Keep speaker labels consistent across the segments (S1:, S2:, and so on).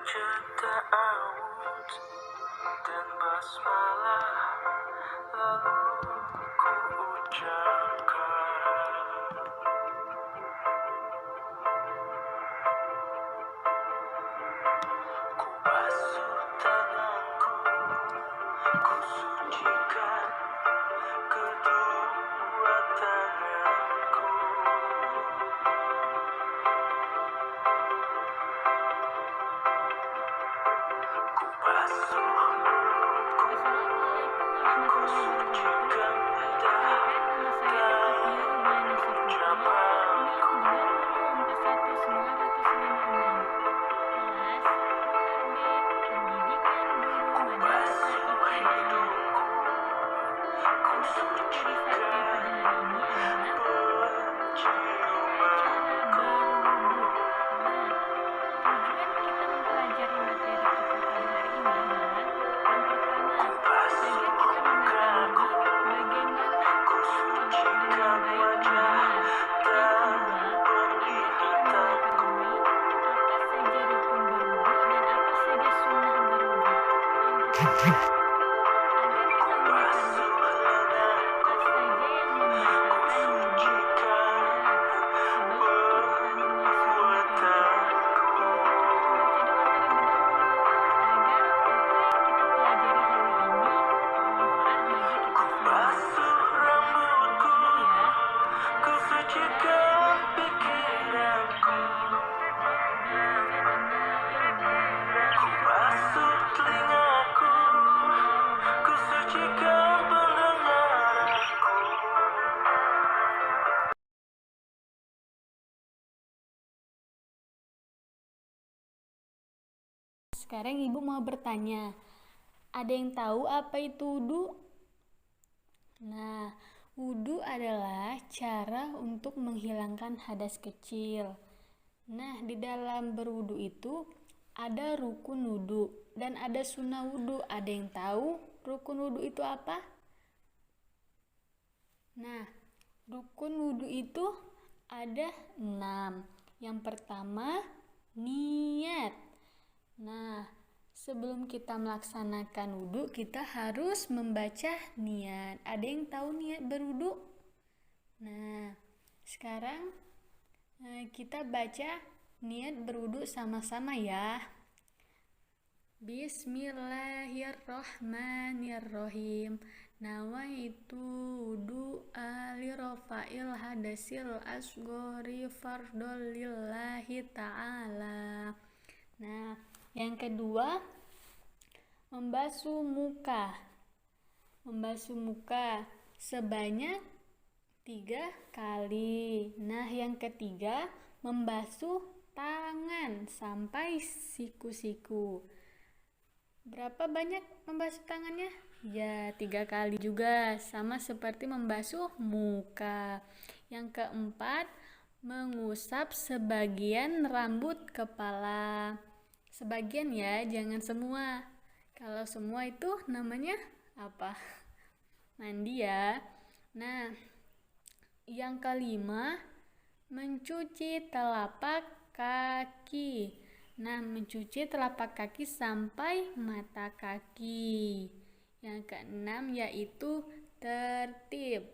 S1: Baca ta'awud dan basmalah, lalu ku ucapkan. Ku basuh tanganku, ku sucikan kedua tanganku. Ku basuh mulutku, ku sucikan lidah dan ucapanku. Ku basuh hidungku, ku sucikan penciumanku. Ku basuh mukaku, ku sucikan wajah dan penglihatanku. Ku basuh lenganku, ku sucikan perbuatanku. Ku basuh rambutku, ku sucikan pikiranku. Ku basuh telingaku, ku sucikan pendengaranku.
S2: Sekarang ibu mau bertanya, ada yang tahu apa itu wudu? Nah, wudu adalah cara untuk menghilangkan hadas kecil. Nah, di dalam berwudu itu ada rukun wudu dan ada sunnah wudu. Ada yang tahu rukun wudu itu apa? Nah, rukun wudu itu ada 6. Yang pertama, niat. Nah, sebelum kita melaksanakan wudu, kita harus membaca niat. Ada yang tahu niat berwudu? Nah, sekarang kita baca niat berwudu sama-sama ya. Bismillahirrahmanirrahim. Nawaitu wudu'a lirafa'il hadasil asghari fardhol lillahi ta'ala. Nah, yang kedua, membasuh muka. Membasuh muka sebanyak 3 kali. Nah, yang ketiga, membasuh tangan sampai siku-siku. Berapa banyak membasuh tangannya? Ya, 3 kali juga, sama seperti membasuh muka. Yang keempat, mengusap sebagian rambut kepala. Sebagian ya, jangan semua. Kalau semua itu namanya apa? Mandi ya. Nah, yang kelima, mencuci telapak kaki. Nah, mencuci telapak kaki sampai mata kaki. Yang keenam yaitu tertib.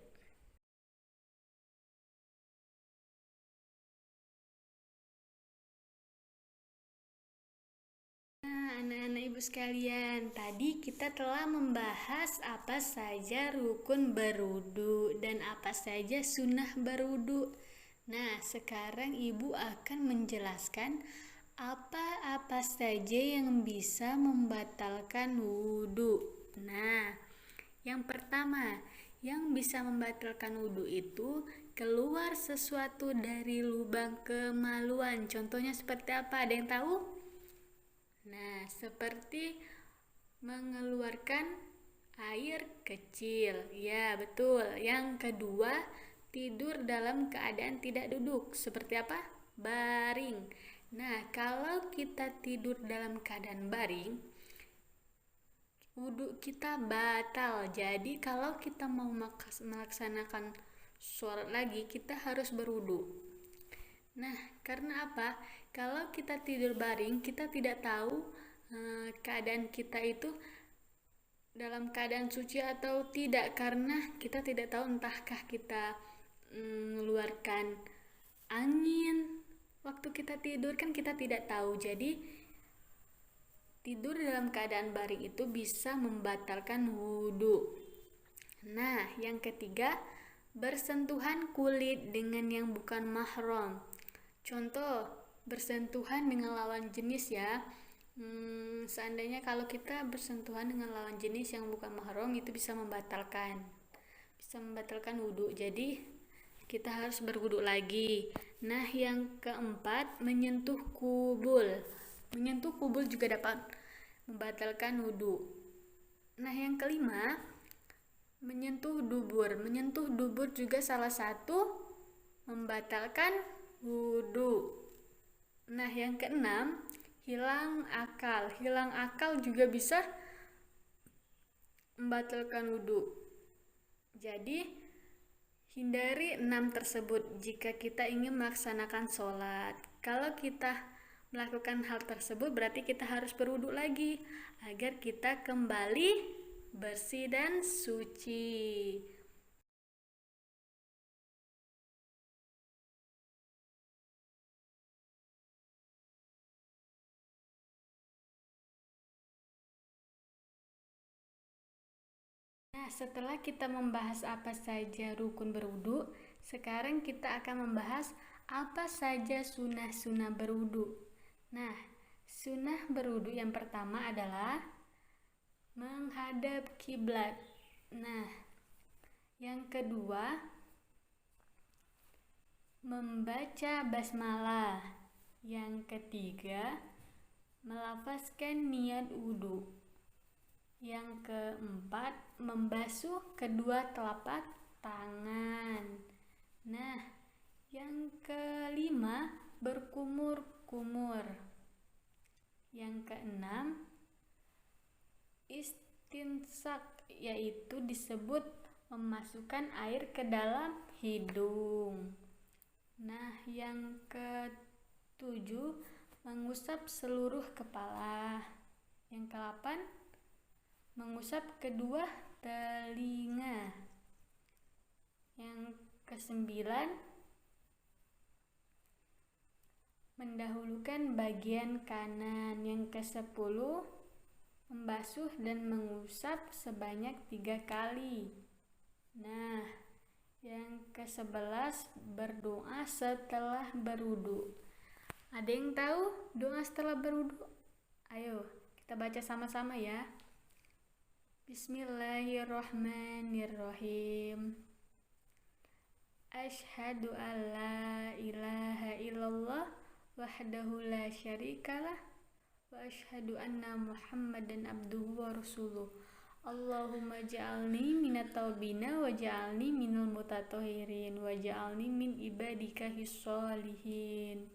S2: Nah, anak-anak ibu sekalian, tadi kita telah membahas apa saja rukun berwudu dan apa saja sunnah berwudu. Nah, sekarang ibu akan menjelaskan apa-apa saja yang bisa membatalkan wudu. Nah, yang pertama, yang bisa membatalkan wudu itu keluar sesuatu dari lubang kemaluan. Contohnya seperti apa? Ada yang tahu? Nah, seperti mengeluarkan air kecil. Ya, betul. Yang kedua, tidur dalam keadaan tidak duduk. Seperti apa? Baring. Nah, kalau kita tidur dalam keadaan baring, wudu kita batal. Jadi, kalau kita mau melaksanakan sholat lagi, kita harus berwudu. Nah, karena apa? Kalau kita tidur baring, kita tidak tahu keadaan kita itu dalam keadaan suci atau tidak, karena kita tidak tahu entahkah kita mengeluarkan angin waktu kita tidur, kan kita tidak tahu. Jadi tidur dalam keadaan baring itu bisa membatalkan wudhu. Nah, yang ketiga, bersentuhan kulit dengan yang bukan mahram. Contoh, bersentuhan dengan lawan jenis ya. Seandainya kalau kita bersentuhan dengan lawan jenis yang bukan mahram, itu bisa membatalkan wudhu. Jadi kita harus berwudhu lagi. Nah, yang keempat, menyentuh kubul juga dapat membatalkan wudhu. Nah, yang kelima, menyentuh dubur juga salah satu membatalkan wudhu. Nah, yang keenam, hilang akal juga bisa membatalkan wudhu. Jadi hindari 6 tersebut jika kita ingin melaksanakan sholat. Kalau kita melakukan hal tersebut, berarti kita harus berwudhu lagi agar kita kembali bersih dan suci. Nah, setelah kita membahas apa saja rukun berwudhu, sekarang kita akan membahas apa saja sunnah-sunnah berwudhu. Nah, sunnah berwudhu yang pertama adalah menghadap kiblat. Nah, yang kedua, membaca basmalah. Yang ketiga, melafazkan niat wudhu. Yang keempat, membasuh kedua telapak tangan. Nah, yang kelima, berkumur-kumur. Yang keenam, istinsak, yaitu disebut memasukkan air ke dalam hidung. Nah, yang ketujuh, mengusap seluruh kepala. Yang kedelapan, mengusap kedua telinga. Yang kesembilan, mendahulukan bagian kanan. Yang kesepuluh, membasuh dan mengusap sebanyak 3 kali. Nah, yang ke-11, berdoa setelah berwudhu. Ada yang tahu doa setelah berwudhu? Ayo, kita baca sama-sama ya. Bismillahirrahmanirrahim. Asyhadu an la ilaha illallah wahdahu la syarikalah wa asyhadu anna Muhammadan abduhu wa rasuluh. Allahumma ja'alni minat taubina wa ja'alni minal mutatahhirin wa ja'alni min ibadika his-sholihin.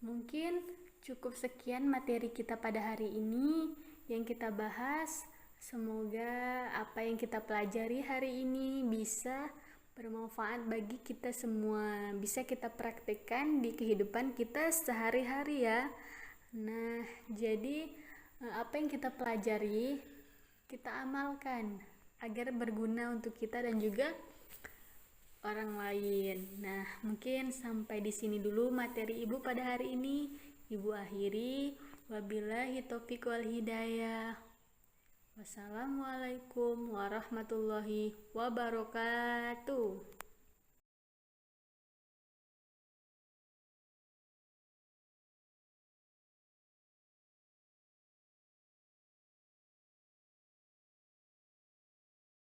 S2: Mungkin cukup sekian materi kita pada hari ini yang kita bahas. Semoga apa yang kita pelajari hari ini bisa bermanfaat bagi kita semua, bisa kita praktekkan di kehidupan kita sehari-hari ya. Nah, jadi apa yang kita pelajari kita amalkan agar berguna untuk kita dan juga orang lain. Nah, mungkin sampai di sini dulu materi Ibu pada hari ini. Ibu akhiri, wabillahi taufiq wal hidayah. Wassalamualaikum warahmatullahi wabarakatuh.